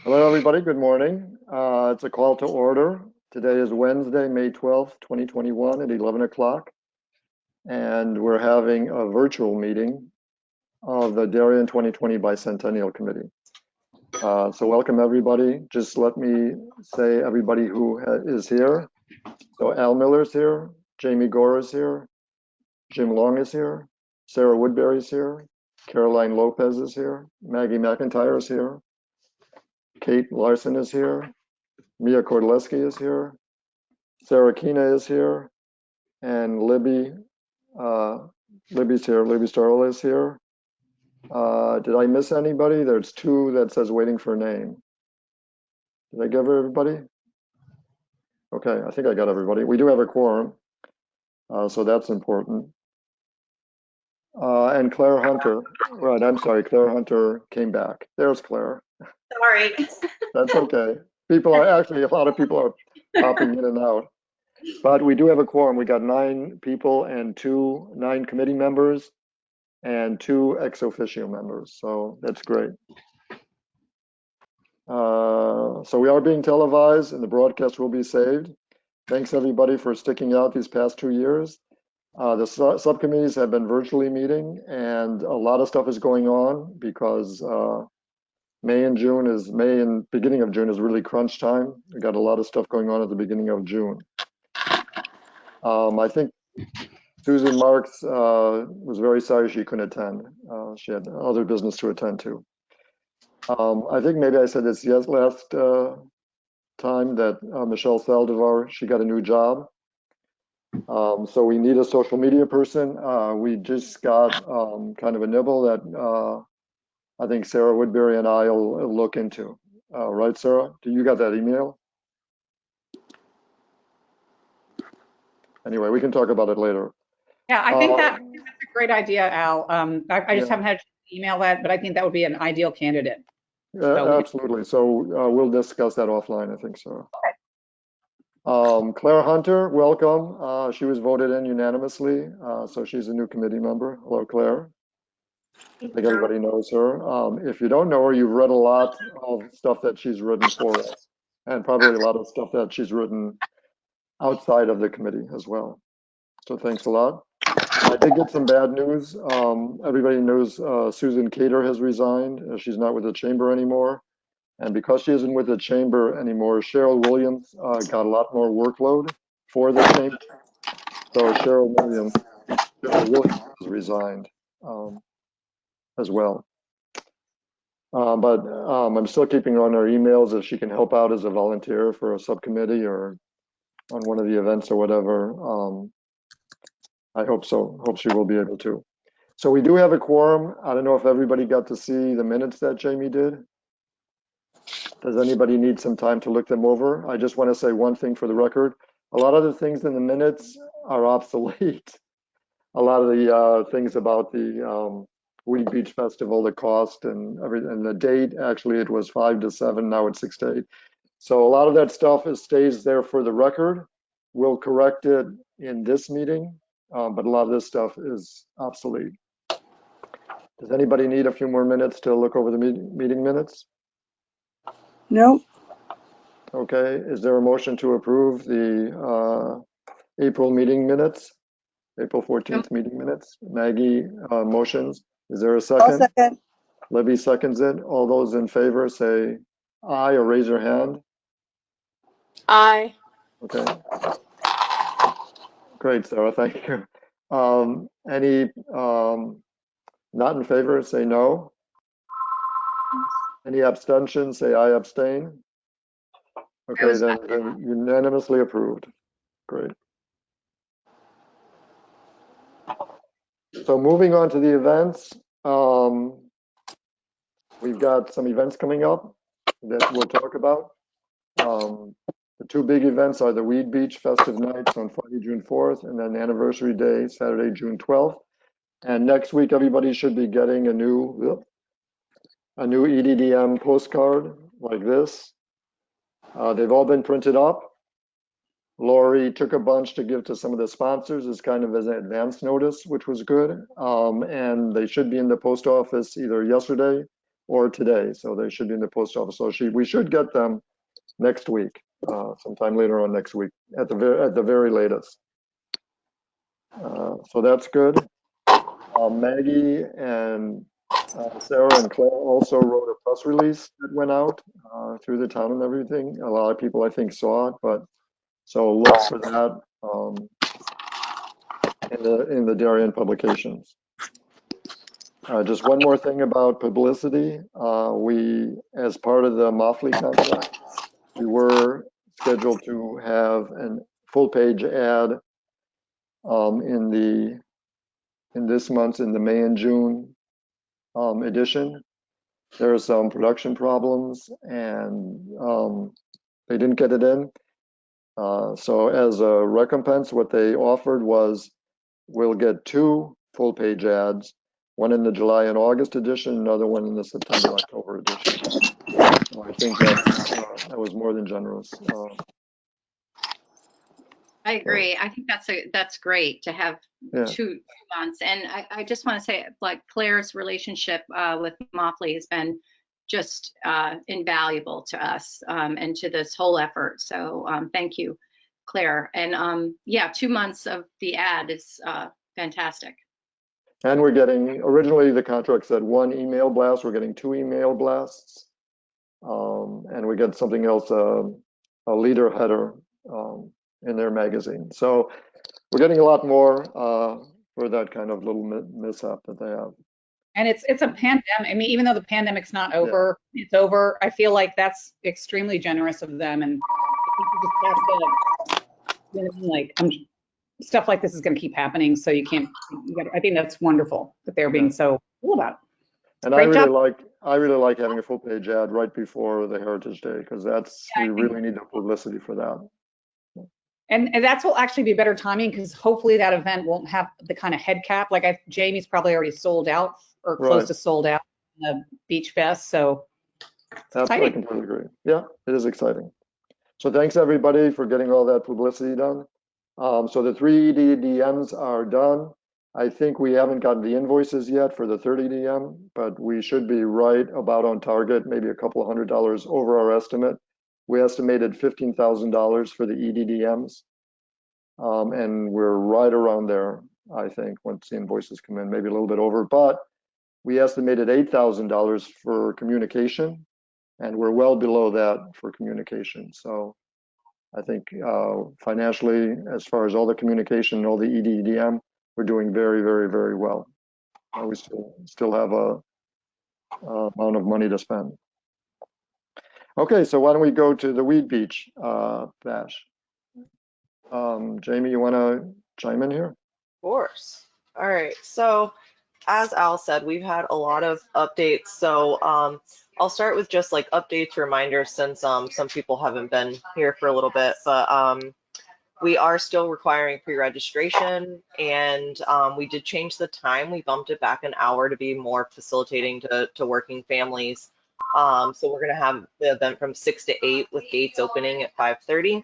Hello, everybody. Good morning. It's a call to order. Today is Wednesday, May 12th, 2021 at 11 o'clock. And we're having a virtual meeting of the Darien 2020 Bicentennial Committee. So welcome, everybody. Just let me say everybody who is here. So Al Miller's here, Jamie Gore is here, Jim Long is here, Sarah Woodbury is here, Caroline Lopez is here, Maggie McIntyre is here, Kate Larson is here, Mia Kordleski is here, Sarah Kina is here, and Libby's here. Libby Starl is here. Did I miss anybody? There's two that says waiting for a name. Did I give everybody? Okay, I think I got everybody. We do have a quorum, so that's important. And Claire Hunter, right, I'm sorry, Claire Hunter came back. There's Claire. Sorry. That's okay. People are actually, a lot of people are popping in and out. But we do have a quorum. We got 9 people and 9 committee members and 2 ex officio members. So that's great. So we are being televised and the broadcast will be saved. Thanks everybody for sticking out these past 2 years. The subcommittees have been virtually meeting and a lot of stuff is going on because May and beginning of June is really crunch time. We got a lot of stuff going on at the beginning of June. I think Susan Marks was very sorry she couldn't attend. She had other business to attend to. I think maybe I said this last time that Michelle Saldivar, she got a new job. So we need a social media person. We just got kind of a nibble that I think Sarah Woodbury and I will look into. Right, Sarah? Do you got that email? Anyway, we can talk about it later. Yeah, I think that's a great idea, Al. I just haven't had to email that, but I think that would be an ideal candidate. Yeah, absolutely. So we'll discuss that offline, I think so. Okay. Claire Hunter, welcome. She was voted in unanimously, so she's a new committee member. Hello, Claire. I think everybody knows her. If you don't know her, you've read a lot of stuff that she's written for us, and probably a lot of stuff that she's written outside of the committee as well. So thanks a lot. I did get some bad news. Everybody knows Susan Cater has resigned. She's not with the chamber anymore. And because she isn't with the chamber anymore, Cheryl Williams got a lot more workload for the chamber. So Cheryl Williams has resigned as well. But I'm still keeping on her emails if she can help out as a volunteer for a subcommittee or on one of the events or whatever. I hope so. Hope she will be able to. So we do have a quorum. I don't know if everybody got to see the minutes that Jamie did. Does anybody need some time to look them over? I just want to say one thing for the record. A lot of the things in the minutes are obsolete. A lot of the things about the Weed Beach Festival, the cost and everything, and the date, actually it was 5 to 7, now it's 6 to 8. So a lot of that stuff stays there for the record. We'll correct it in this meeting, but a lot of this stuff is obsolete. Does anybody need a few more minutes to look over the meeting minutes? No. Okay, is there a motion to approve the April meeting minutes? April 14th meeting minutes? Maggie motions. Is there a second? I'll second. Libby seconds it. All those in favor say aye or raise your hand. Aye. Okay. Great, Sarah, thank you. Any not in favor, say no. Any abstentions, say I abstain. Okay, then unanimously approved. Great. So moving on to the events, we've got some events coming up that we'll talk about. The 2 big events are the Weed Beach Festive Nights on Friday, June 4th, and then Anniversary Day, Saturday, June 12th. And next week, everybody should be getting a new EDDM postcard like this. They've all been printed up. Lori took a bunch to give to some of the sponsors as kind of as an advance notice, which was good. And they should be in the post office either yesterday or today, so they should be in the post office. So we should get them next week, sometime later on next week, at the very latest. So that's good. Maggie and Sarah and Claire also wrote a press release that went out through the town and everything. A lot of people, I think, saw it, but so look for that in the Darien publications. Just one more thing about publicity. We, as part of the Moffley contract, we were scheduled to have a full-page ad in this month's, in the May and June edition. There are some production problems, and they didn't get it in. So as a recompense, what they offered was, we'll get 2 full-page ads, one in the July and August edition, another one in the September, October edition. So I think that was more than generous. I agree. I think that's great to have Yeah. 2 months. And I just want to say, like, Claire's relationship with Moffley has been just invaluable to us and to this whole effort. So thank you, Claire. And yeah, 2 months of the ad is fantastic. And we're getting, originally the contract said 1 email blast, we're getting 2 email blasts. And we get something else, a leader header in their magazine. So we're getting a lot more for that kind of little mishap that they have. And it's a pandemic. I mean, even though the pandemic's not over, it's over. I feel like that's extremely generous of them. And you just have to, you know, like, stuff like this is going to keep happening. So you can't. I think that's wonderful that they're being so cool about it. And Great job. I really like having a full-page ad right before the Heritage Day, because we really need the publicity for that. And that's will actually be better timing, because hopefully that event won't have the kind of head cap. Like Jamie's probably already sold out or close to sold out in the Beach Fest. So that's I completely agree. Yeah, it is exciting. So thanks everybody for getting all that publicity done. So the 3 EDDMs are done. I think we haven't gotten the invoices yet for the 3rd EDM, but we should be right about on target, maybe a couple of $100 over our estimate. We estimated $15,000 for the EDDMs, and we're right around there, I think, once the invoices come in, maybe a little bit over, but we estimated $8,000 for communication, and we're well below that for communication. So I think financially, as far as all the communication, all the EDDM, we're doing very, very, very well. We still have a amount of money to spend. Okay, so why don't we go to the Weed Beach bash? Jamie, you want to chime in here? Of course. All right. So as Al said, we've had a lot of updates. So I'll start with just like updates, reminders, since some people haven't been here for a little bit. But we are still requiring pre-registration, and we did change the time. We bumped it back an hour to be more facilitating to working families. So we're going to have the event from 6 to 8 with gates opening at 5:30.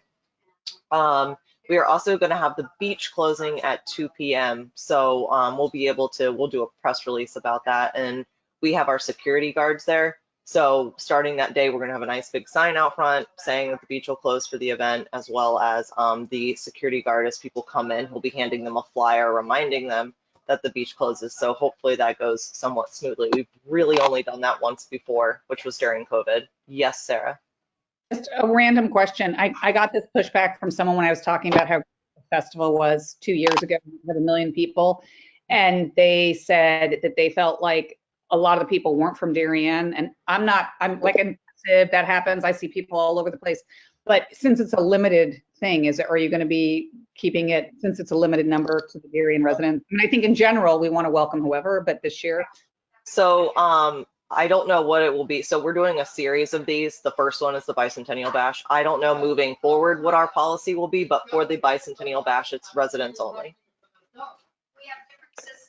We are also going to have the beach closing at 2 p.m. So we'll do a press release about that. And we have our security guards there. So starting that day, we're going to have a nice big sign out front saying that the beach will close for the event, as well as the security guard, as people come in, will be handing them a flyer reminding them that the beach closes. So hopefully that goes somewhat smoothly. We've really only done that once before, which was during COVID. Yes, Sarah? Just a random question. I got this pushback from someone when I was talking about how the festival was 2 years ago, we had 1 million people, and they said that they felt like a lot of the people weren't from Darien. And I'm like impressive, that happens. I see people all over the place. But since it's a limited thing, are you going to be keeping it, since it's a limited number, to the Darien residents? I mean, I think in general we want to welcome whoever, but this year. So I don't know what it will be. So we're doing a series of these. The first one is the Bicentennial Bash. I don't know moving forward what our policy will be, but for the Bicentennial Bash, it's residents only.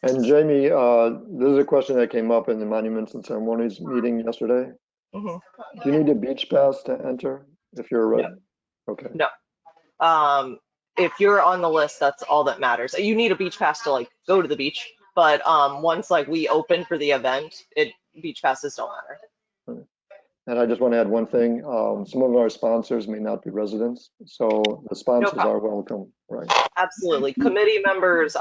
And Jamie, this is a question that came up in the Monuments and Ceremonies meeting yesterday. Do you need a beach pass to enter if you're a resident? No. Okay. No. If you're on the list, that's all that matters. You need a beach pass to like go to the beach, but once like we open for the event, beach passes don't matter. And I just want to add one thing. Some of our sponsors may not be residents, so the sponsors problem. are welcome, right? Absolutely. Committee members,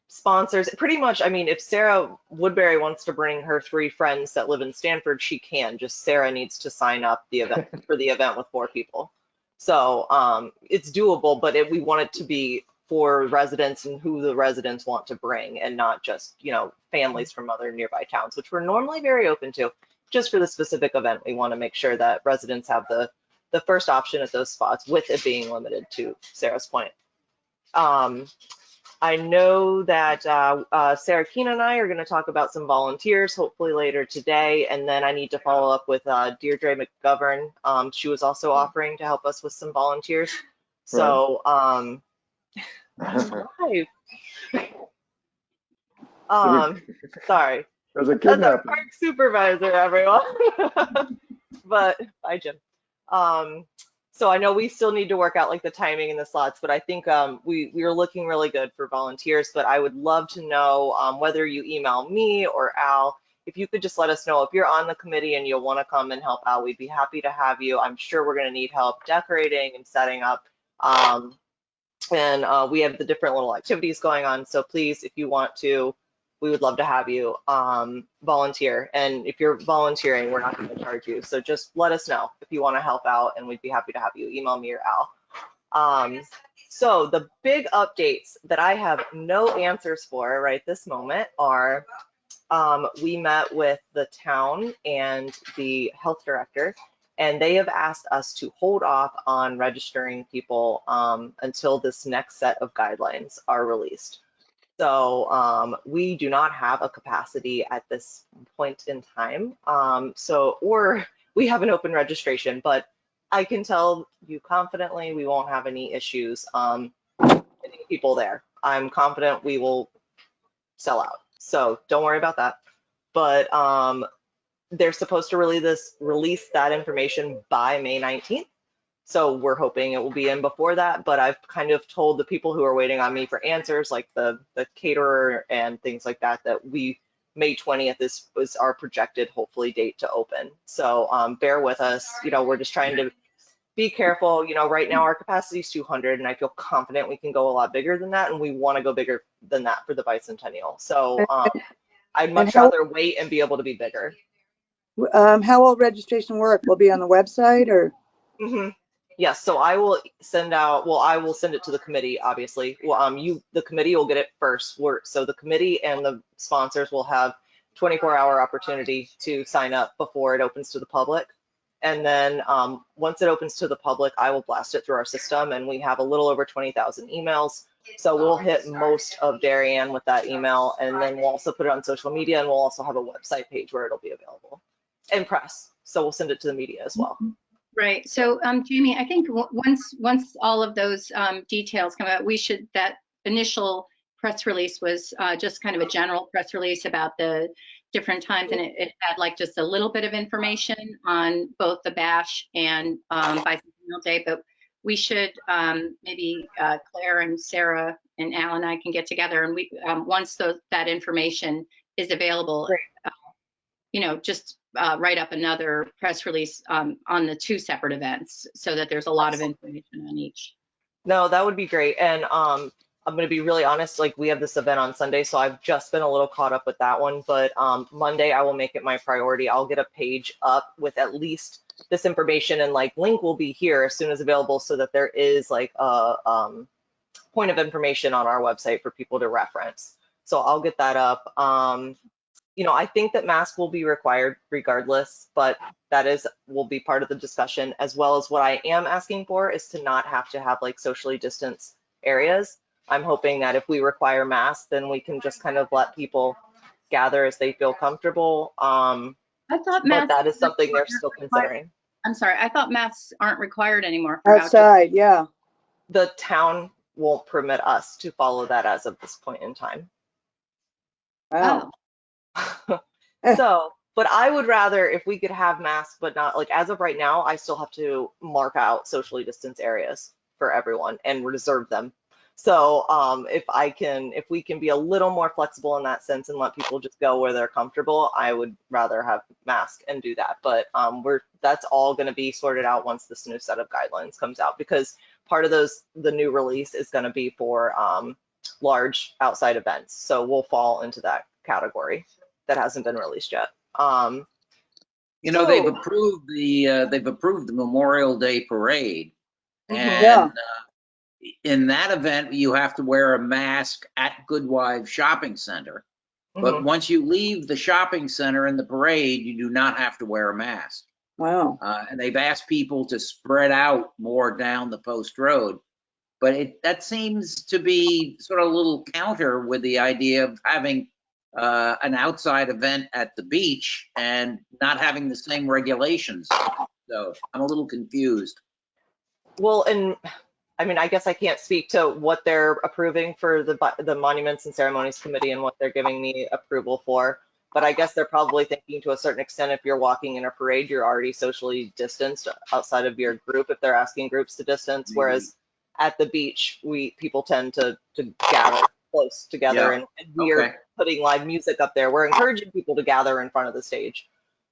sponsors, pretty much. I mean, if Sarah Woodbury wants to bring her 3 friends that live in Stanford, she can. Just Sarah needs to sign up the event for the event with 4 people. So it's doable, but we want it to be for residents and who the residents want to bring, and not just, you know, families from other nearby towns, which we're normally very open to. Just for the specific event, we want to make sure that residents have the first option at those spots, with it being limited, to Sarah's point. I know that Sarah Keene and I are going to talk about some volunteers, hopefully later today, and then I need to follow up with Deirdre McGovern. She was also offering to help us with some volunteers. So, live. Sorry. There's a That's our kidnapping. park supervisor, everyone. But bye, Jim. So I know we still need to work out like the timing and the slots, but I think we are looking really good for volunteers. But I would love to know whether you email me or Al, if you could just let us know if you're on the committee and you'll want to come and help out. We'd be happy to have you. I'm sure we're going to need help decorating and setting up. And we have the different little activities going on. So please, if you want to, we would love to have you volunteer. And if you're volunteering, we're not going to charge you. So just let us know if you want to help out, and we'd be happy to have you. Email me or Al. So the big updates that I have no answers for right this moment are we met with the town and the health director, and they have asked us to hold off on registering people until this next set of guidelines are released. So we do not have a capacity at this point in time. Or we have an open registration, but I can tell you confidently we won't have any issues getting people there. I'm confident we will sell out. So don't worry about that. But they're supposed to release that information by May 19th. So we're hoping it will be in before that, but I've kind of told the people who are waiting on me for answers, like the caterer and things like that, that May 20th is our projected, hopefully, date to open. So bear with us. You know, we're just trying to be careful. You know, right now our capacity is 200, and I feel confident we can go a lot bigger than that, and we want to go bigger than that for the Bicentennial. So I'd much rather wait and be able to be bigger. How will registration work? Will it be on the website or? Mm-hmm. Yes, so I will send out, well, I will send it to the committee, obviously. Well, the committee will get it first. So the committee and the sponsors will have 24-hour opportunity to sign up before it opens to the public. And then once it opens to the public, I will blast it through our system, and we have a little over 20,000 emails. So we'll hit most of Darien with that email, and then we'll also put it on social media, and we'll also have a website page where it'll be available, and press. So we'll send it to the media as well. Right. So, Jamie, I think once all of those details come out, that initial press release was just kind of a general press release about the different times, and it had like just a little bit of information on both the bash and Bicentennial Day. But we should maybe Claire and Sarah and Al and I can get together, and we once that information is available, you know, just write up another press release on the 2 separate events, so that there's a lot of information on each. No, that would be great. And I'm going to be really honest, like we have this event on Sunday, so I've just been a little caught up with that one. But Monday, I will make it my priority. I'll get a page up with at least this information, and like link will be here as soon as available, so that there is like a point of information on our website for people to reference. So I'll get that up. You know, I think that masks will be required regardless, but that will be part of the discussion, as well as what I am asking for is to not have to have like socially distanced areas. I'm hoping that if we require masks, then we can just kind of let people gather as they feel comfortable. I thought but that is something they're still considering. I'm sorry, I thought masks aren't required anymore for outside, yeah. The town won't permit us to follow that as of this point in time. Wow. So, but I would rather if we could have masks, but not like as of right now, I still have to mark out socially distanced areas for everyone and reserve them. So if we can be a little more flexible in that sense and let people just go where they're comfortable, I would rather have mask and do that. But that's all going to be sorted out once this new set of guidelines comes out, because part of the new release is going to be for large outside events. So we'll fall into that category that hasn't been released yet. You know, So- they've approved the Memorial Day parade, Mhm. and Yeah. in that event, you have to wear a mask at Goodwife Shopping Center. But Mhm. once you leave the shopping center in the parade, you do not have to wear a mask. Wow. And they've asked people to spread out more down the post road. But that seems to be sort of a little counter with the idea of having an outside event at the beach and not having the same regulations. So I'm a little confused. Well, and I mean, I guess I can't speak to what they're approving for the Monuments and Ceremonies Committee and what they're giving me approval for. But I guess they're probably thinking to a certain extent, if you're walking in a parade, you're already socially distanced outside of your group, if they're asking groups to distance. Whereas at the beach, people tend to gather close together, Yeah. and we are putting live music up there. We're encouraging people to gather in front of the stage.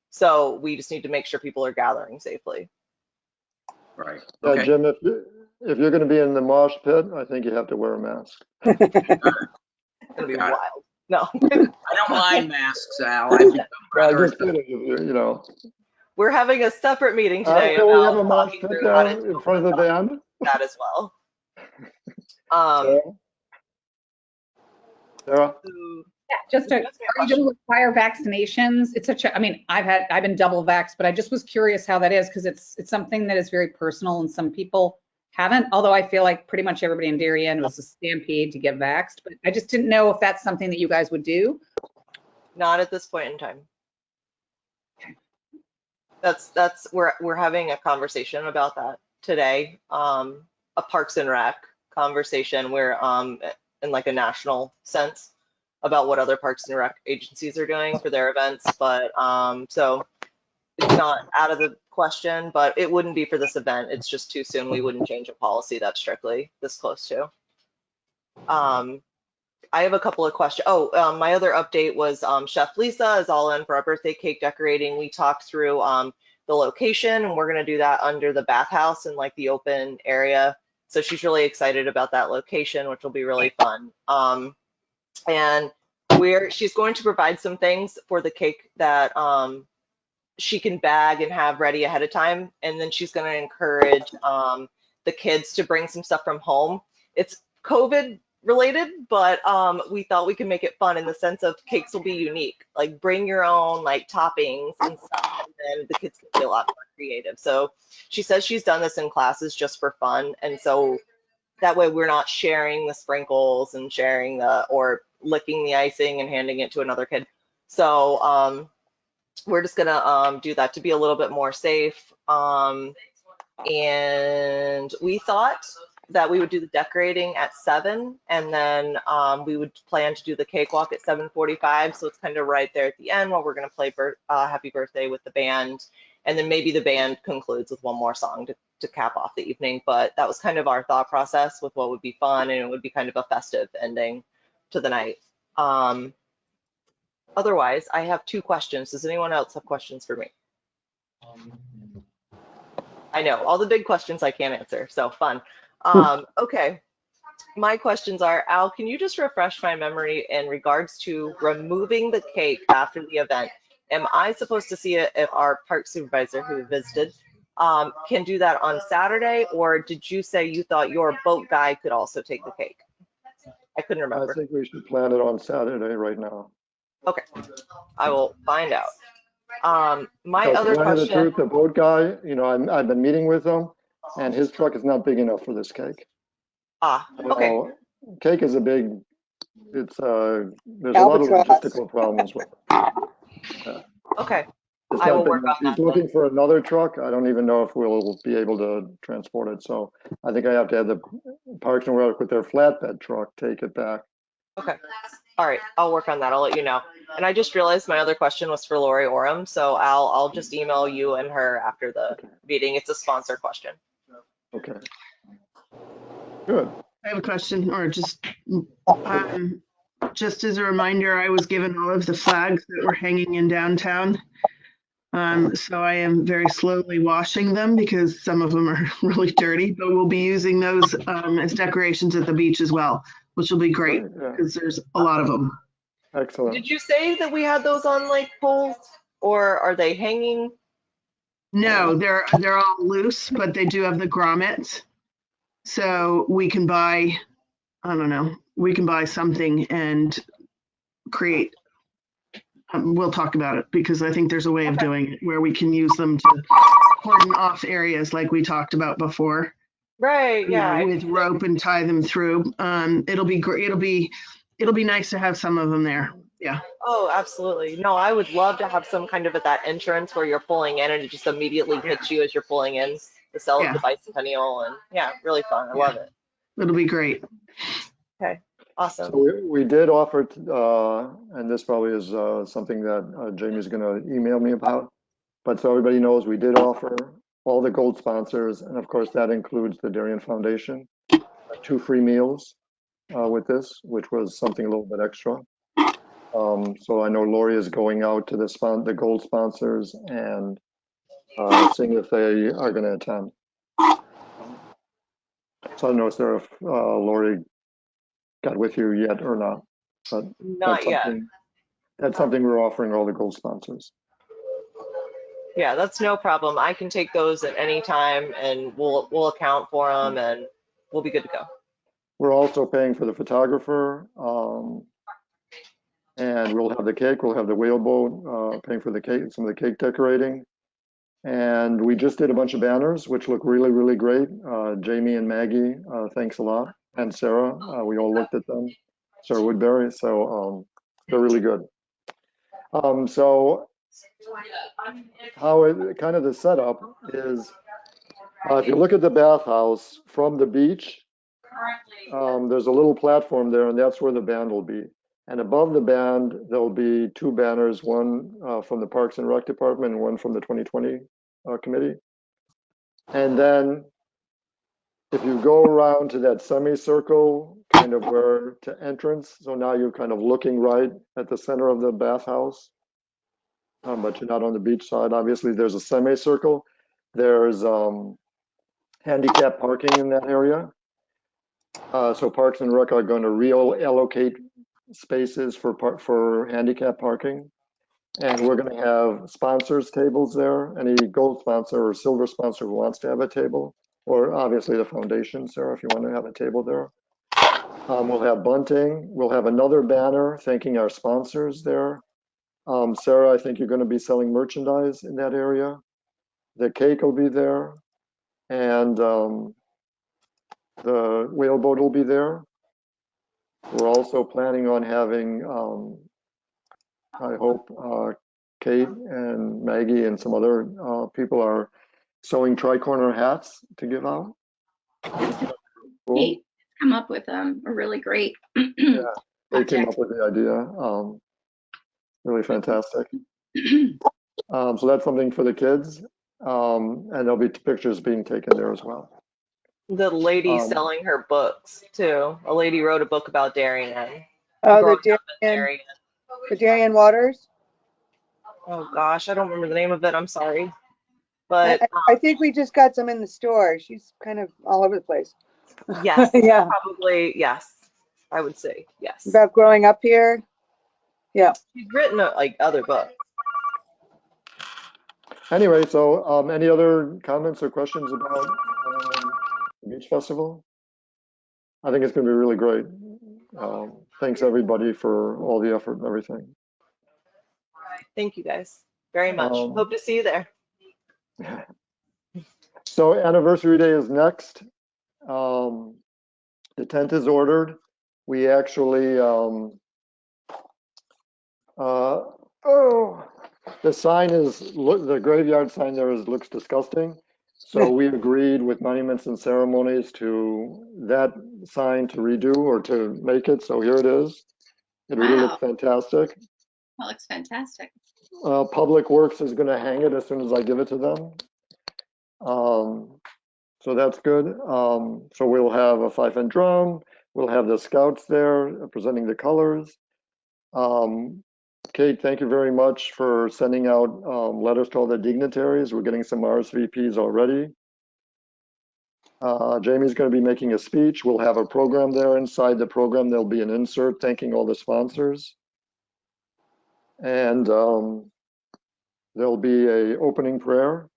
So we just need to make sure people are gathering safely. Right. Yeah, Okay. Jim, if you're going to be in the mosh pit, I think you have to wear a mask. It's gonna be Got it. wild. No. I don't mind masks, Al. I've become Well, rather just kidding, you know. We're having a separate meeting today Can we have a about mosh talking pit through how to there in deal front of with the band? that as well. Sarah? Yeah, just to, That's my are you question. going to require vaccinations? It's such a, I mean, I've been double vaxxed, but I just was curious how that is, because it's something that is very personal and some people haven't, although I feel like pretty much everybody in Darien was a stampede to get vaxxed, but I just didn't know if that's something that you guys would do. Not at this point in time. We're having a conversation about that today. A Parks and Rec conversation where in like a national sense about what other Parks and Rec agencies are doing for their events. But so it's not out of the question, but it wouldn't be for this event. It's just too soon. We wouldn't change a policy that strictly this close to. I have a couple of questions. Oh, my other update was Chef Lisa is all in for our birthday cake decorating. We talked through the location, and we're going to do that under the bathhouse in like the open area. So she's really excited about that location, which will be really fun. And she's going to provide some things for the cake that she can bag and have ready ahead of time. And then she's going to encourage the kids to bring some stuff from home. It's COVID related, but we thought we could make it fun in the sense of cakes will be unique. Like bring your own like toppings and stuff, and then the kids can be a lot more creative. So she says she's done this in classes just for fun, and so that way we're not sharing the sprinkles and sharing or licking the icing and handing it to another kid. So we're just gonna do that to be a little bit more safe. And we thought that we would do the decorating at 7, and then we would plan to do the cakewalk at 7:45. So it's kind of right there at the end where we're going to play Happy Birthday with the band. And then maybe the band concludes with one more song to cap off the evening. But that was kind of our thought process with what would be fun, and it would be kind of a festive ending to the night. Otherwise, I have 2 questions. Does anyone else have questions for me? I know, all the big questions I can't answer, so fun. Okay, my questions are, Al, can you just refresh my memory in regards to removing the cake after the event? Am I supposed to see it if our park supervisor who visited can do that on Saturday, or did you say you thought your boat guy could also take the cake? I couldn't I remember. think we should plan it on Saturday right now. Okay, I will find out. My Because other to tell you the question. truth, the boat guy, you know, I've been meeting with him, and his truck is not big enough for this cake. Okay. So, cake is a big, there's a lot of Albatross. logistical problems with it. Okay. It's I not will big work enough. on that He's looking for another truck. I don't even know if we'll be able to transport it. So I think I have to have the Parks and Rec with their flatbed truck take it back. Okay. All right. I'll work on that. I'll let you know. And I just realized my other question was for Lori Oram. So I'll just email you and her after the meeting. It's a sponsor question. Okay. Good. I have a question, or just as a reminder, I was given all of the flags that were hanging in downtown. So I am very slowly washing them because some of them are really dirty, but we'll be using those as decorations at the beach as well, which will be great Yeah, because there's a lot of them. excellent. Did you say that we had those on like poles, or are they hanging? No, they're all loose, but they do have the grommets. So we can buy, I don't know, we can buy something and create. We'll talk about it because I think there's a way of Okay. doing it where we can use them to cordon off areas like we talked about before. Right, You yeah. know, with rope and tie them through. It'll be great. It'll be nice to have some of them there. Yeah. Oh, absolutely. No, I would love to have some kind of at that entrance where you're pulling in and it just immediately hits you as you're pulling in to sell Yeah. the Bicentennial, and yeah, really fun. I love it. It'll be great. Okay, awesome. So we did offer, and this probably is something that Jamie's going to email me about. But so everybody knows, we did offer all the gold sponsors, and of course that includes the Darien Foundation, 2 free meals with this, which was something a little bit extra. So I know Lori is going out to the gold sponsors and seeing if they are going to attend. So I don't know if Lori got with you yet or not, but Not yet. that's something we're offering all the gold sponsors. Yeah, that's no problem. I can take those at any time and we'll account for them and we'll be good to go. We're also paying for the photographer, and we'll have the cake, we'll have the whaleboat, paying for the cake, some of the cake decorating. And we just did a bunch of banners, which look really, really great. Jamie and Maggie, thanks a lot. And Sarah, we all looked at them. Sarah Woodbury, so they're really good. So how it kind of the setup is, if you look at the bathhouse from the beach, there's a little platform there, and that's where the band will be. And above the band, there'll be 2 banners, one from the Parks and Rec Department and one from the 2020 committee. And then if you go around to that semicircle, kind of where to entrance, so now you're kind of looking right at the center of the bathhouse, but you're not on the beach side. Obviously, there's a semicircle. There's handicap parking in that area. So Parks and Rec are going to reallocate spaces for handicap parking. And we're going to have sponsors tables there. Any gold sponsor or silver sponsor who wants to have a table, or obviously the foundation, Sarah, if you want to have a table there. We'll have bunting. We'll have another banner thanking our sponsors there. Sarah, I think you're going to be selling merchandise in that area. The cake will be there, and the whaleboat will be there. We're also planning on having, I hope, Kate and Maggie and some other people are sewing tri-corner hats to give out. Cool. Hey, come up with a really great Yeah, they came project. up with the idea. Really fantastic. So that's something for the kids. And there'll be pictures being taken there as well. The lady Um, selling her books too. A lady wrote a book about Darien. Oh, Growing up in Darien. the Darien Waters. Oh gosh, I don't remember the name of it. I'm sorry. But I think we just got some in the store. She's kind of all over the place. yes, Yeah. probably yes. I would say yes. About growing up here. Yeah. She's written like other books. Anyway, so any other comments or questions about the Beach Festival? I think it's going to be really great. Thanks everybody for all the effort and everything. Thank you guys very much. Um, Hope to see you there. So anniversary day is next. The tent is ordered. We actually, the sign is, the graveyard sign there looks disgusting. So we agreed with Monuments and Ceremonies to that sign to redo or to make it. So here it is. It really Wow, looks fantastic. that looks fantastic. Public Works is going to hang it as soon as I give it to them. So that's good. So we'll have a fife and drum. We'll have the scouts there presenting the colors. Kate, thank you very much for sending out letters to all the dignitaries. We're getting some RSVPs already. Jamie's going to be making a speech. We'll have a program there. Inside the program, there'll be an insert thanking all the sponsors. And there'll be a opening prayer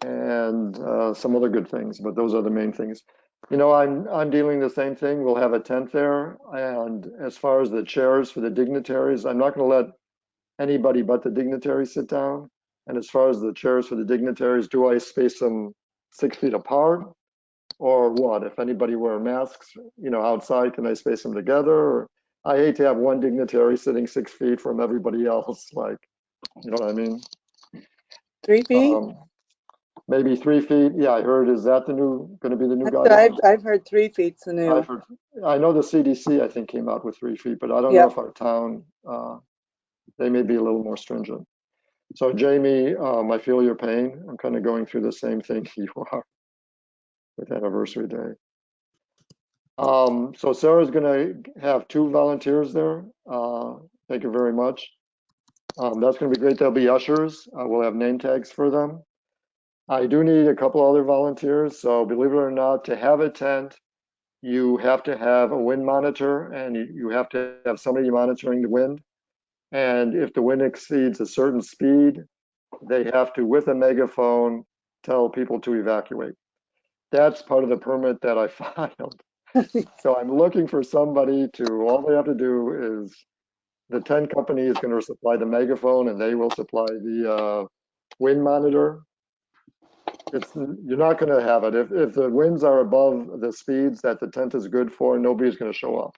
and some other good things, but those are the main things. You know, I'm dealing the same thing. We'll have a tent there. And as far as the chairs for the dignitaries, I'm not going to let anybody but the dignitaries sit down. And as far as the chairs for the dignitaries, do I space them 6 feet apart or what? If anybody wear masks, you know, outside, can I space them together? Or, I hate to have one dignitary sitting 6 feet from everybody else, like, you know what I mean? 3 feet? Maybe 3 feet. Yeah, I heard. Is that going to be the new That's what I've, guideline? I've heard 3 feet's the new. I've heard, I know the CDC, I think, came out with 3 feet, but I don't know Yep. if our town, they may be a little more stringent. So Jamie, I feel your pain. I'm kind of going through the same thing you are with Anniversary Day. So Sarah's going to have 2 volunteers there. Thank you very much. That's going to be great. There'll be ushers. We'll have name tags for them. I do need a couple other volunteers. So believe it or not, to have a tent, you have to have a wind monitor and you have to have somebody monitoring the wind. And if the wind exceeds a certain speed, they have to, with a megaphone, tell people to evacuate. That's part of the permit that I filed. So I'm looking for somebody to, all they have to do is, the tent company is going to supply the megaphone and they will supply the wind monitor. You're not going to have it. If the winds are above the speeds that the tent is good for, nobody's going to show up.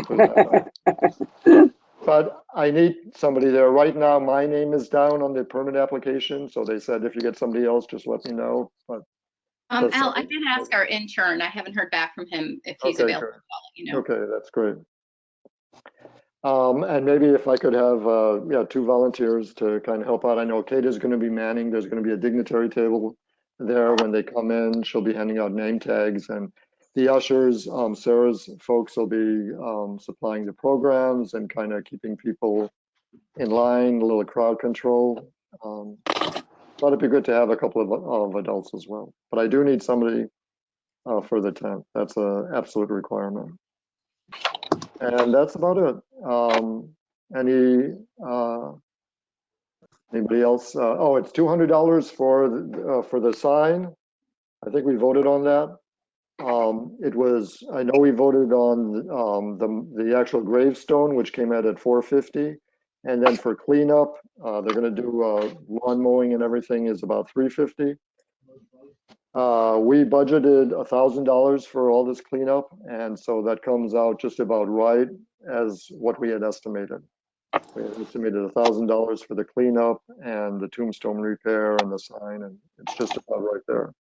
Put it that way. But I need somebody there. Right now, my name is down on the permit application. So they said, if you get somebody else, just let me know. But Al, I did ask our intern. I haven't heard back from him if he's okay, available. good. I'll let you know. Okay, that's great. And maybe if I could have, yeah, 2 volunteers to kind of help out. I know Kate is going to be manning. There's going to be a dignitary table there when they come in. She'll be handing out name tags, and the ushers, Sarah's folks, will be supplying the programs and kind of keeping people in line, a little crowd control. But it'd be good to have a couple of adults as well. But I do need somebody for the tent. That's an absolute requirement. And that's about it. Anybody else? Oh, it's $200 for the sign. I think we voted on that. It was, I know we voted on the actual gravestone, which came out at $450. And then for cleanup, they're going to do lawn mowing and everything is about $350. We budgeted $1,000 for all this cleanup, and so that comes out just about right as what we had estimated. We had estimated $1,000 for the cleanup and the tombstone repair and the sign, and it's just about right there.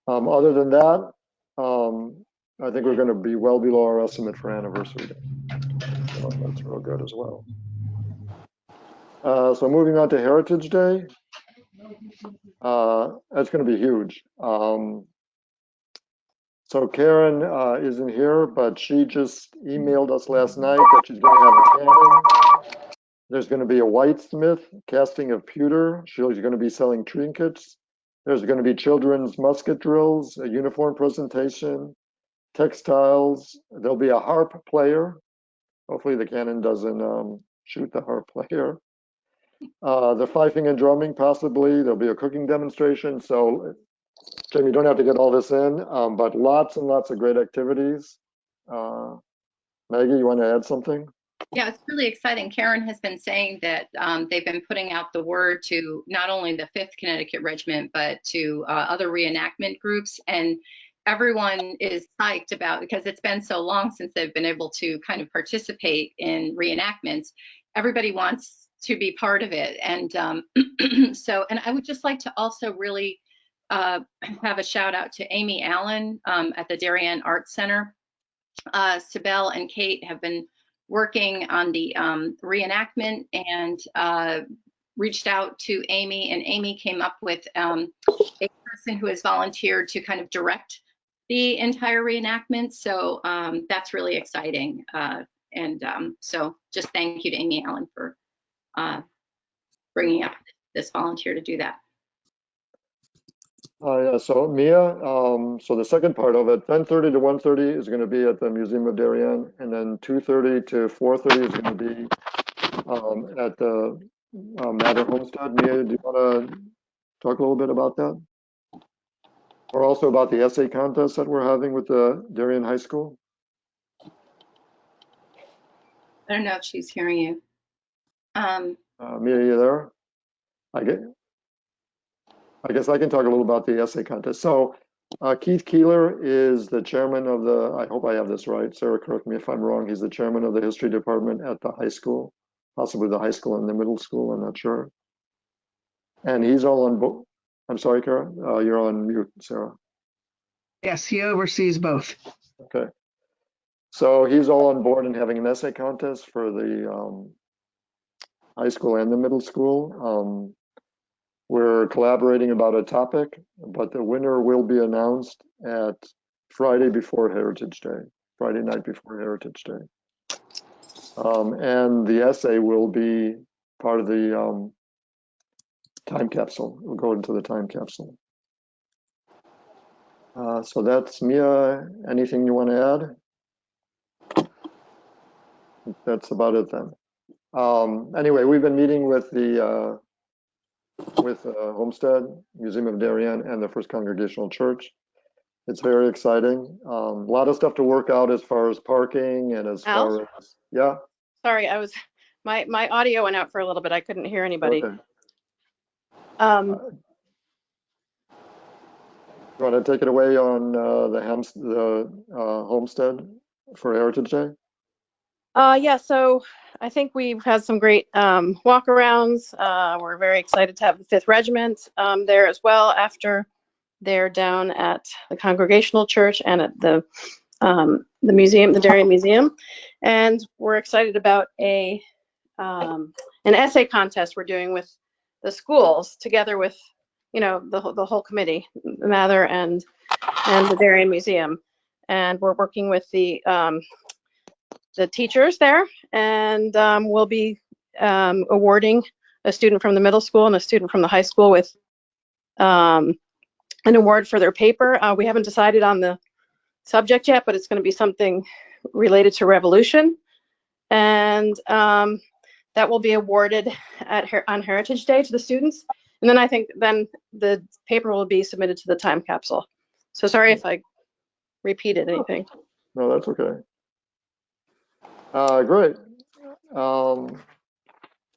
Other than that, I think we're going to be well below our estimate for Anniversary Day. So that's real good as well. So moving on to Heritage Day, that's going to be huge. So Karen isn't here, but she just emailed us last night that she's going to have a cannon. There's going to be a whitesmith casting of pewter. She's going to be selling trinkets. There's going to be children's musket drills, a uniform presentation, textiles. There'll be a harp player. Hopefully the cannon doesn't shoot the harp player. The fifing and drumming, possibly. There'll be a cooking demonstration. So Jamie, you don't have to get all this in, but lots and lots of great activities. Maggie, you want to add something? Yeah, it's really exciting. Karen has been saying that they've been putting out the word to not only the 5th Connecticut Regiment, but to other reenactment groups. And everyone is psyched about, because it's been so long since they've been able to kind of participate in reenactments. Everybody wants to be part of it. And and I would just like to also really have a shout out to Amy Allen at the Darien Arts Center. Sibel and Kate have been working on the reenactment and reached out to Amy, and Amy came up with a person who has volunteered to kind of direct the entire reenactment. So that's really exciting. So just thank you to Amy Allen for bringing up this volunteer to do that. Yeah, so Mia, so the second part of it, 10:30 to 1:30 is going to be at the Museum of Darien, and then 2:30 to 4:30 is going to be at the Matter Homestead. Mia, do you want to talk a little bit about that? Or also about the essay contest that we're having with the Darien High School? I don't know if she's hearing you. Mia, you there? I guess I can talk a little about the essay contest. So Keith Keeler is the chairman of the, I hope I have this right, Sarah, correct me if I'm wrong, he's the chairman of the history department at the high school, possibly the high school and the middle school, I'm not sure. And he's all on board. I'm sorry, Kara, you're on mute, Sarah. Yes, he oversees both. Okay. So he's all on board in having an essay contest for the high school and the middle school. We're collaborating about a topic, but the winner will be announced at Friday before Heritage Day, Friday night before Heritage Day. And the essay will be part of the time capsule. We'll go into the time capsule. So that's Mia. Anything you want to add? That's about it then. Anyway, we've been meeting with the Homestead, Museum of Darien, and the First Congregational Church. It's very exciting. A lot of stuff to work out as far as parking and as Al? far as, yeah. Sorry, my audio went out for a little bit. I couldn't hear anybody. Okay. Um, You want to take it away on the Homestead for Heritage Day? yeah, so I think we've had some great walk-arounds. We're very excited to have the 5th Regiment there as well after they're down at the Congregational Church and at the museum, the Darien Museum. And we're excited about an essay contest we're doing with the schools together with, you know, the whole committee, the Mather and the Darien Museum. And we're working with the teachers there, and we'll be awarding a student from the middle school and a student from the high school with an award for their paper. We haven't decided on the subject yet, but it's going to be something related to revolution. And that will be awarded on Heritage Day to the students. And then I think then the paper will be submitted to the time capsule. So sorry if I repeated anything. No, that's okay. Great.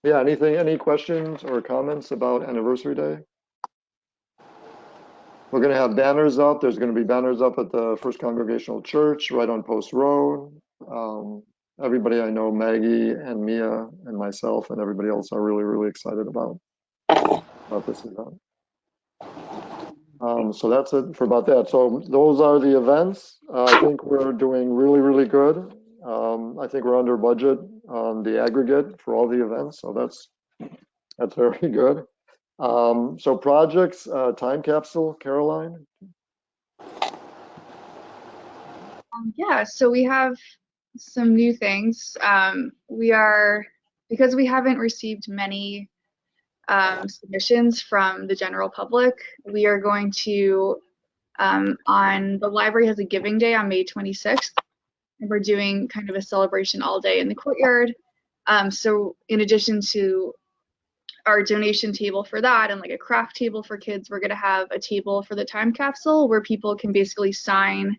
Yeah, any questions or comments about Anniversary Day? We're going to have banners up. There's going to be banners up at the First Congregational Church right on Post Road. Everybody I know, Maggie and Mia and myself and everybody else are really, really excited about this event. So that's it for about that. So those are the events. I think we're doing really, really good. I think we're under budget on the aggregate for all the events. So that's very good. So projects, time capsule, Caroline. Yeah, so we have some new things. Because we haven't received many submissions from the general public, we are going to, the library has a giving day on May 26th, and we're doing kind of a celebration all day in the courtyard. So in addition to our donation table for that and like a craft table for kids, we're going to have a table for the time capsule where people can basically sign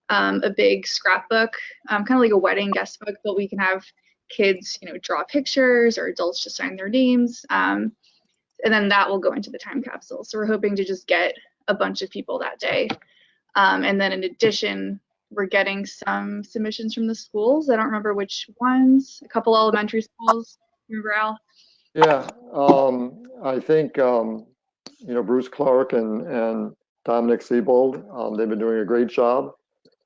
a big scrapbook, kind of like a wedding guest book, but we can have kids, you know, draw pictures or adults just sign their names. And then that will go into the time capsule. So we're hoping to just get a bunch of people that day. And then in addition, we're getting some submissions from the schools. I don't remember which ones, a couple elementary schools. Remember, Al? Yeah, I think, you know, Bruce Clark and Dominic Siebold, they've been doing a great job.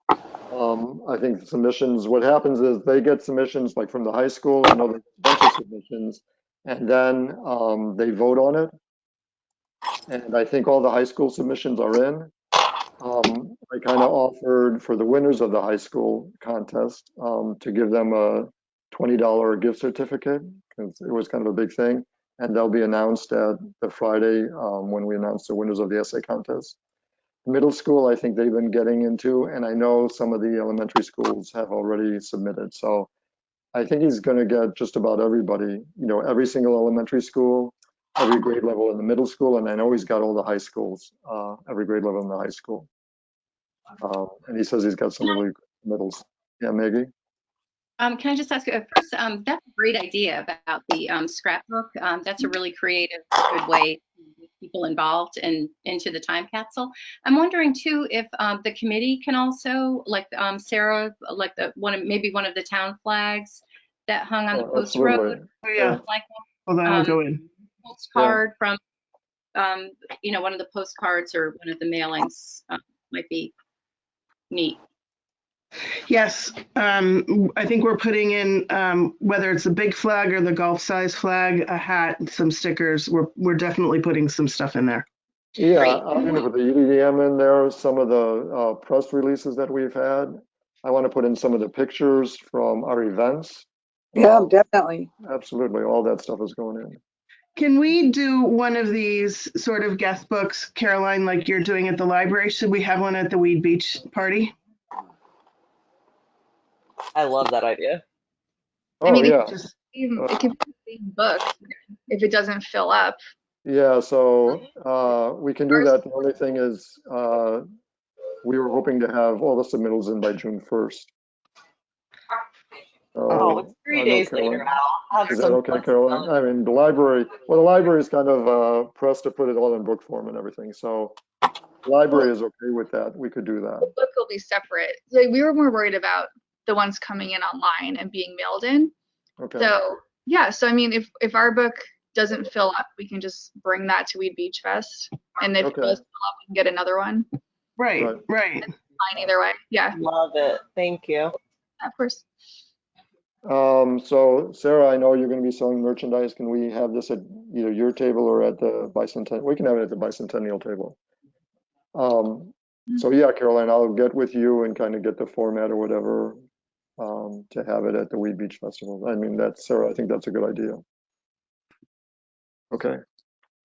I think submissions, what happens is they get submissions like from the high school, another bunch of submissions, and then they vote on it. And I think all the high school submissions are in. I kind of offered for the winners of the high school contest to give them a $20 gift certificate, because it was kind of a big thing. And they'll be announced at the Friday when we announce the winners of the essay contest. Middle school, I think they've been getting into, and I know some of the elementary schools have already submitted. So I think he's going to get just about everybody, you know, every single elementary school, every grade level in the middle school, and I know he's got all the high schools, every grade level in the high school. And he says he's got some really good middles. Yeah, Maggie? Can I just ask you first, that's a great idea about the scrapbook. That's a really creative, good way to get people involved and into the time capsule. I'm wondering too if the committee can also, like Sarah, like maybe one of the town flags that hung on the post road. Oh, yeah. Like Well, that'll go in. postcard from, you know, one of the postcards or one of the mailings might be neat. Yes, I think we're putting in, whether it's a big flag or the golf size flag, a hat, some stickers, we're definitely putting some stuff in there. Yeah, Great. I'm going to put the EDM in there, some of the press releases that we've had. I want to put in some of the pictures from our events. Yeah, definitely. Absolutely, all that stuff is going in. Can we do one of these sort of guest books, Caroline, like you're doing at the library? Should we have one at the Weed Beach party? I love that idea. Oh, I mean, yeah. it can be the same book if it doesn't fill up. Yeah, so we can do that. The only thing is we were hoping to have all the submittals in by June 1st. Oh, it's I 3 know days Caroline- later. I'll have Is that some okay, Caroline? I mean, the library is kind of pressed to put it all in book form and everything. So the library is okay with that. We could do The that. book will be separate. Like, we were more worried about the ones coming in online and being mailed in. Okay. So yeah, so I mean, if our book doesn't fill up, we can just bring that to Weed Beach Fest, and if it Okay. does fill up, we can get another one. Right. Fine either way. Yeah, Love it. Thank you. of course. So Sarah, I know you're going to be selling merchandise. Can we have this at either your table or at the Bicentennial? We can have it at the Bicentennial table. So yeah, Caroline, I'll get with you and kind of get the format or whatever to have it at the Weed Beach Festival. I mean, that's Sarah. I think that's a good idea. Okay.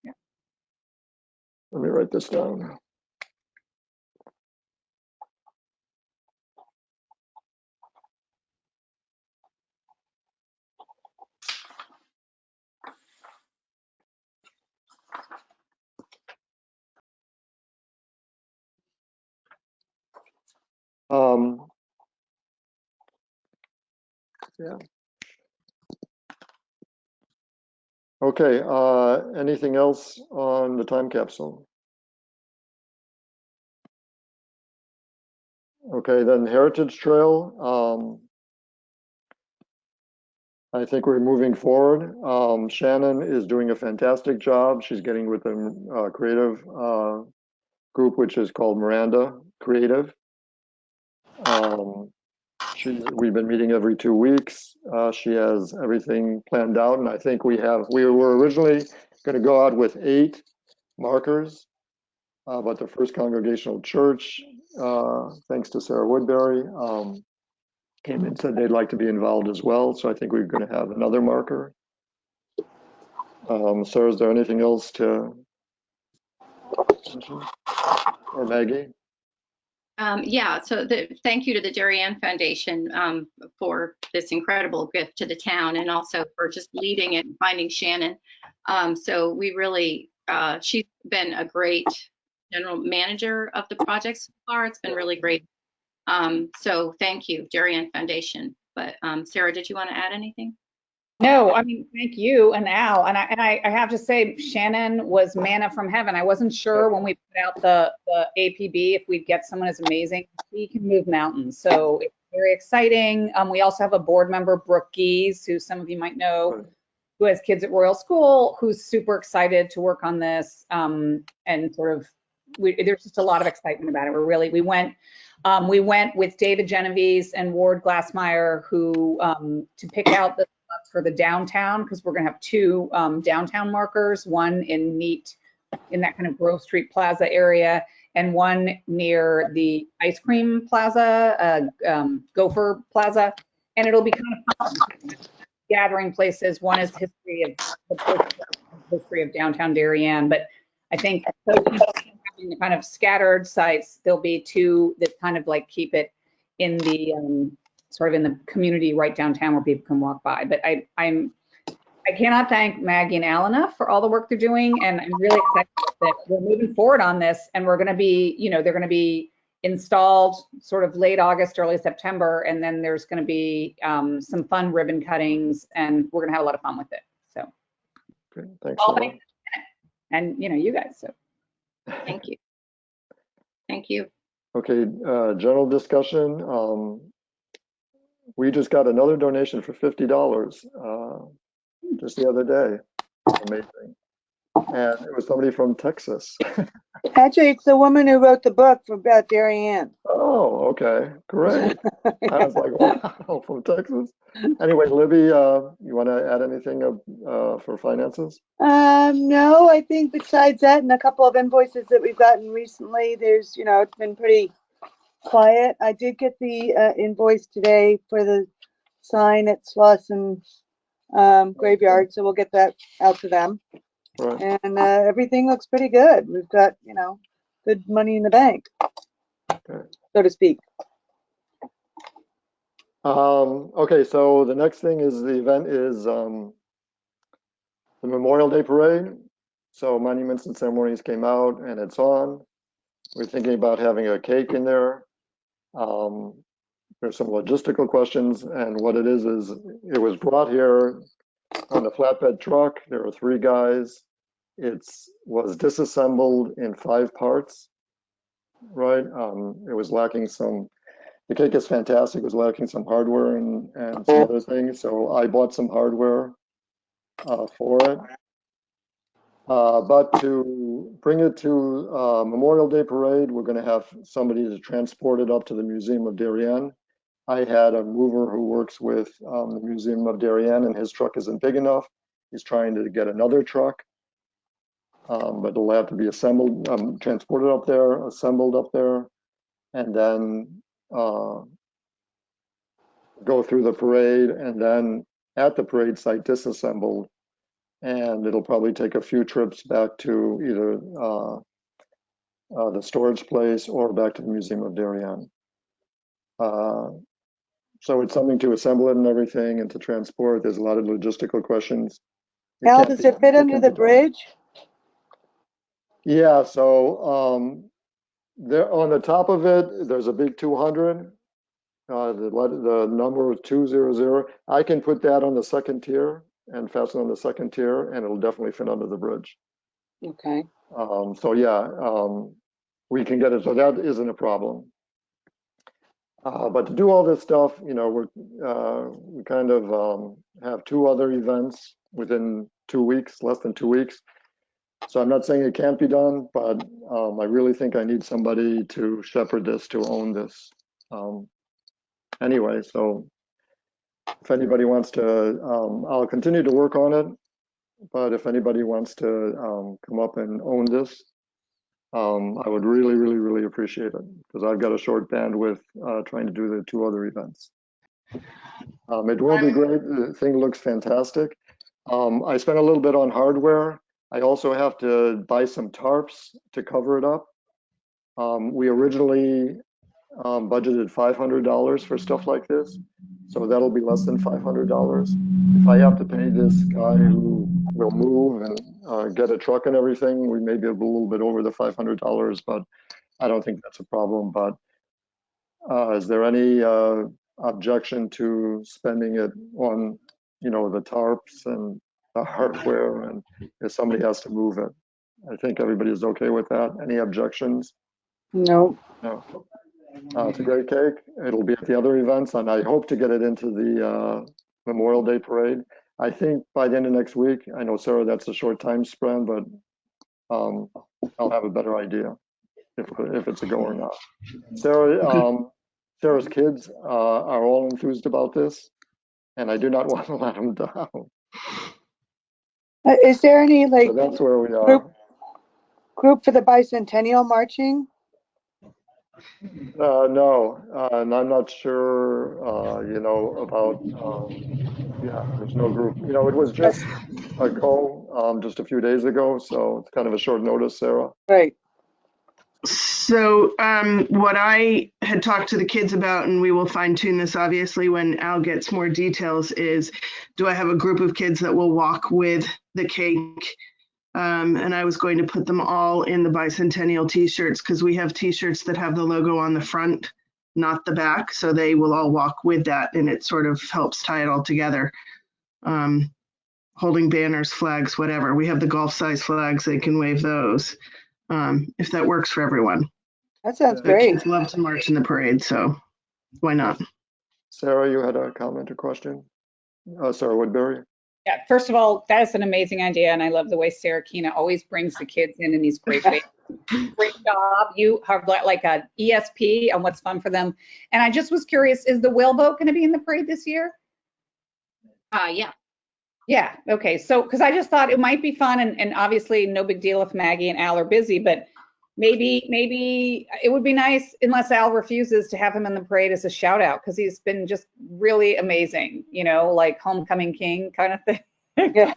Yeah. Let me write this down. Yeah. Okay. Anything else on the time capsule? Okay, then Heritage Trail. I think we're moving forward. Shannon is doing a fantastic job. She's getting with a creative group, which is called Miranda Creative. We've been meeting every 2 weeks. She has everything planned out, and I think we were originally going to go out with 8 markers, but the First Congregational Church, thanks to Sarah Woodbury, came and said they'd like to be involved as well. So I think we're going to have another marker. Sarah, is there anything else to mention? Or Maggie? Yeah, so thank you to the Darien Foundation for this incredible gift to the town, and also for just leading it and finding Shannon. So we really, she's been a great general manager of the project so far. It's been really great. So thank you, Darien Foundation. But Sarah, did you want to add anything? No, I mean, thank you and Al. And I have to say, Shannon was manna from heaven. I wasn't sure when we put out the APB if we'd get someone as amazing. She can move mountains. So it's very exciting. We also have a board member, Brooke Gies, who some of you might know, who has kids at Royal School, who's super excited to work on this. And sort of, there's just a lot of excitement about it. We went with David Genovese and Ward Glassmeyer, who to pick out the spots for the downtown, because we're going to have 2 downtown markers, one in neat in that kind of Grove Street Plaza area, and one near the ice cream plaza, Gopher Plaza. And it'll be kind of gathering places. One is history of downtown Darien, but I think having the kind of scattered sites, there'll be two that kind of like keep it in the sort of in the community right downtown where people can walk by. But I cannot thank Maggie and Al enough for all the work they're doing, and I'm really excited that we're moving forward on this, and we're going to be, you know, they're going to be installed sort of late August, early September, and then there's going to be some fun ribbon cuttings, and we're going to have a lot of fun with it. So, Okay, thanks a lot. And you know, you guys. So, Thank you. Thank you. Okay, general discussion. We just got another donation for $50 just the other day. Amazing. And it was somebody from Texas. Actually, it's the woman who wrote the book about Darien. Oh, okay, great. I was like, wow, from Texas. Anyway, Libby, you want to add anything for finances? No, I think besides that and a couple of invoices that we've gotten recently, there's, you know, it's been pretty quiet. I did get the invoice today for the sign at Slauson Graveyard, so we'll get that out to them. Right. And everything looks pretty good. We've got, you know, good money in the bank, Okay. so to speak. Okay, so the next thing is the event is the Memorial Day Parade. So Monuments and Ceremonies came out and it's on. We're thinking about having a cake in there. There's some logistical questions, and what it is it was brought here on a flatbed truck. There were 3 guys. It was disassembled in 5 parts, right? It was lacking some, the cake is fantastic. It was lacking some hardware and some other things. So I bought some hardware for it. But to bring it to Memorial Day Parade, we're going to have somebody to transport it up to the Museum of Darien. I had a mover who works with the Museum of Darien, and his truck isn't big enough. He's trying to get another truck, but it'll have to be assembled, transported up there, assembled up there, and then go through the parade, and then at the parade site disassembled. And it'll probably take a few trips back to either the storage place or back to the Museum of Darien. So it's something to assemble it and everything and to transport. There's a lot of logistical questions. Al, does it fit under the bridge? Yeah, so there on the top of it, there's a big 200. The number 200. I can put that on the second tier and fasten on the second tier, and it'll definitely fit under the bridge. Okay. So yeah, we can get it. So that isn't a problem. But to do all this stuff, you know, we kind of have 2 other events within 2 weeks, less than 2 weeks. So I'm not saying it can't be done, but I really think I need somebody to shepherd this, to own this. Anyway, so if anybody wants to, I'll continue to work on it. But if anybody wants to come up and own this, I would really, really, really appreciate it, because I've got a short bandwidth trying to do the 2 other events. It will be great. The thing looks fantastic. I spent a little bit on hardware. I also have to buy some tarps to cover it up. We originally budgeted $500 for stuff like this, so that'll be less than $500. If I have to pay this guy who will move and get a truck and everything, we may be a little bit over the $500, but I don't think that's a problem. But is there any objection to spending it on, you know, the tarps and the hardware, and if somebody has to move it? I think everybody is okay with that. Any objections? No. No. It's a great cake. It'll be at the other events, and I hope to get it into the Memorial Day Parade. I think by the end of next week. I know, Sarah, that's a short time span, but I'll have a better idea if it's a go or not. Sarah, Sarah's kids are all enthused about this, and I do not want to let them down. Is there any like So that's where we are. group group for the Bicentennial marching? No, and I'm not sure, about, yeah, there's no group. It was just a go, just a few days ago, so it's kind of a short notice, Sarah. Right. So what I had talked to the kids about, and we will fine tune this obviously when Al gets more details, is do I have a group of kids that will walk with the cake? And I was going to put them all in the Bicentennial t-shirts because we have t-shirts that have the logo on the front, not the back. So they will all walk with that, and it sort of helps tie it all together. Holding banners, flags, whatever. We have the golf size flags, they can wave those. If that works for everyone. That sounds The great. kids love to march in the parade, so why not? Sarah, you had a comment or question? Sarah Woodbury? Yeah, first of all, that is an amazing idea, and I love the way Sarah Kina always brings the kids in these great ways. Great job. You have like a ESP on what's fun for them. And I just was curious, is the whaleboat going to be in the parade this year? Yeah. Yeah, okay. So, because I just thought it might be fun, and obviously no big deal if Maggie and Al are busy, but maybe it would be nice, unless Al refuses, to have him in the parade as a shout out, because he's been just really amazing, like homecoming king kind of thing. Yeah.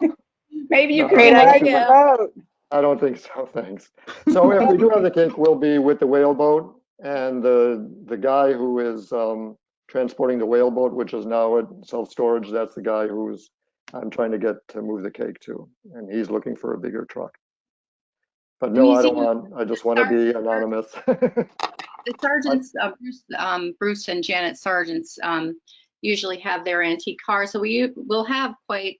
Maybe you No, could Great be like idea. him. I don't think so, thanks. So if we do have the cake, we'll be with the whaleboat, and the guy who is transporting the whaleboat, which is now at self-storage, that's the guy who's I'm trying to get to move the cake to, and he's looking for a bigger truck. But no, I don't want, I just want to be anonymous. The sergeants, Bruce and Janet Sargents, usually have their antique cars. So we will have quite,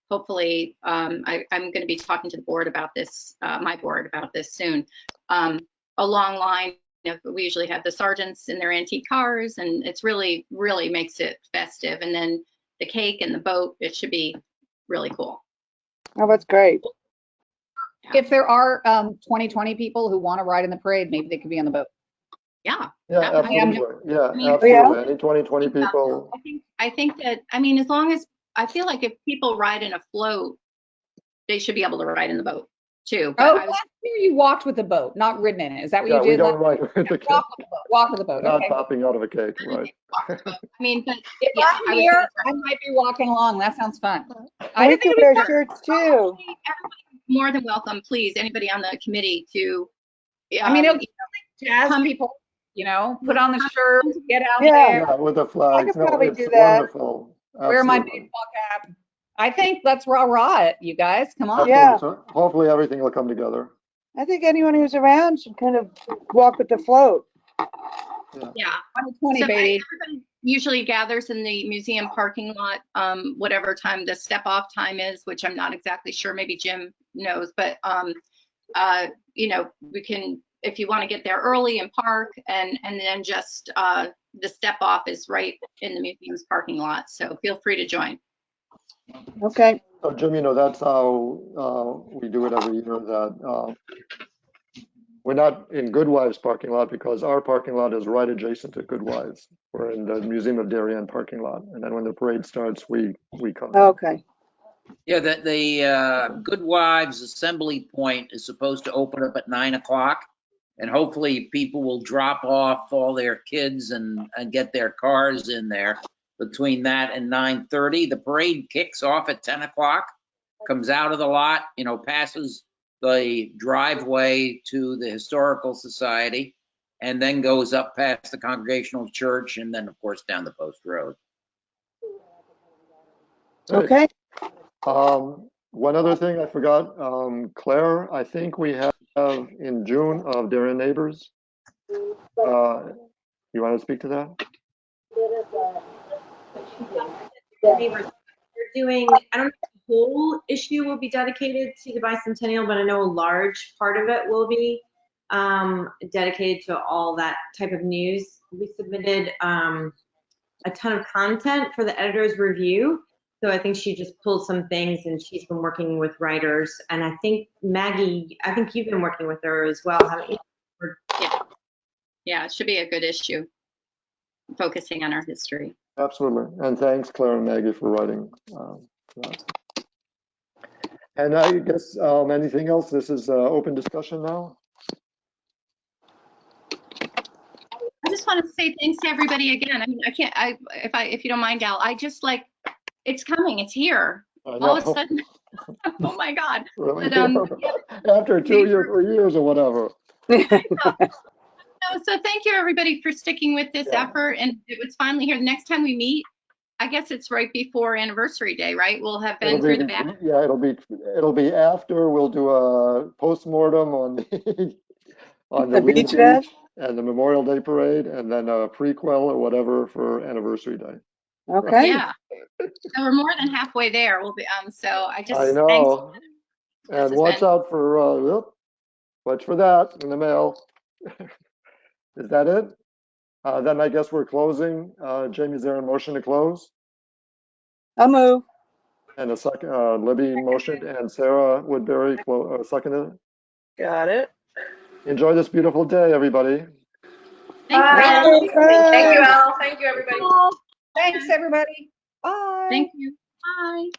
hopefully, I'm going to be talking to the board about this, my board about this soon. A long line. We usually have the sergeants in their antique cars, and it's really makes it festive. And then the cake and the boat, it should be really cool. Oh, that's great. If there are 2020 people who want to ride in the parade, maybe they could be on the boat. Yeah. Yeah, That might- absolutely. Yeah, mean, absolutely. Any 2020 people. I think that, as long as, I feel like if people ride in a float, they should be able to ride in the boat too. But Last year you walked with the boat, not ridden in it. Is that what Yeah, you we did? don't ride with the cake. Walk with the boat. Not Okay. popping out of a cake, right? but If yeah, I'm here, I might be walking along. That sounds fun. We could wear shirts too. everybody more than welcome, please. Anybody on the committee to. I mean, it'll jazz people, put on the shirt, get out Yeah. there, Yeah, with the flags. could No, probably it's do that. wonderful. wear my Absolutely. baseball cap. I think let's rah it, you guys. Come on. Yeah. So hopefully everything will come together. I think anyone who's around should kind of walk with the float. Yeah. 2020, So baby. everybody usually gathers in the museum parking lot, whatever time the step off time is, which I'm not exactly sure. Maybe Jim knows, but we can, if you want to get there early and park, and then just the step off is right in the museum's parking lot. So feel free to join. Okay. So Jim, that's how we do it every year. That we're not in Goodwives parking lot because our parking lot is right adjacent to Goodwives. We're in the Museum of Darien parking lot, and then when the parade starts, we come. Okay. Yeah, the Good Wives Assembly Point is supposed to open up at 9 o'clock, and hopefully people will drop off all their kids and get their cars in there between that and 9:30. The parade kicks off at 10 o'clock, comes out of the lot, passes the driveway to the Historical Society, and then goes up past the Congregational Church, and then, of course, down the Post Road. Okay. One other thing I forgot, Claire, I think we have in June of Darien Neighbors. You want to speak to that? Neighbors. They're doing, I don't know if the whole issue will be dedicated to the Bicentennial, but I know a large part of it will be dedicated to all that type of news. We submitted a ton of content for the editor's review. So I think she just pulled some things, and she's been working with writers. And I think Maggie, you've been working with her as well, haven't you? Yeah, it should be a good issue, focusing on our history. Absolutely. And thanks, Claire and Maggie, for writing that. And I guess anything else? This is open discussion now. I just want to say thanks to everybody again. I mean, I can't, if you don't mind, Al, I just like, it's coming, it's here. I All of a know. sudden, oh my God. Really? But, After 2 years, 3 years or whatever. so thank you everybody for sticking with this Yeah. effort, and it was finally here. The next time we meet, I guess it's right before Anniversary Day, right? We'll have been through the back. Yeah, it'll be after. We'll do a postmortem on the on the The Ween beach bash? and the Memorial Day parade, and then a prequel or whatever for Anniversary Day. Okay. Yeah. So we're more than halfway there. We'll be so I just I thanks. know. This And has watch been- out for watch for that in the mail. Is that it? Then I guess we're closing. Jamie, is there a motion to close? I'll move. And a second, Libby motioned and Sarah Woodbury seconded. Got it. Enjoy this beautiful day, everybody. Thank Bye. you. Thank you, Al. Thank you, everybody. Thanks, everybody. Bye. Thank you. Bye.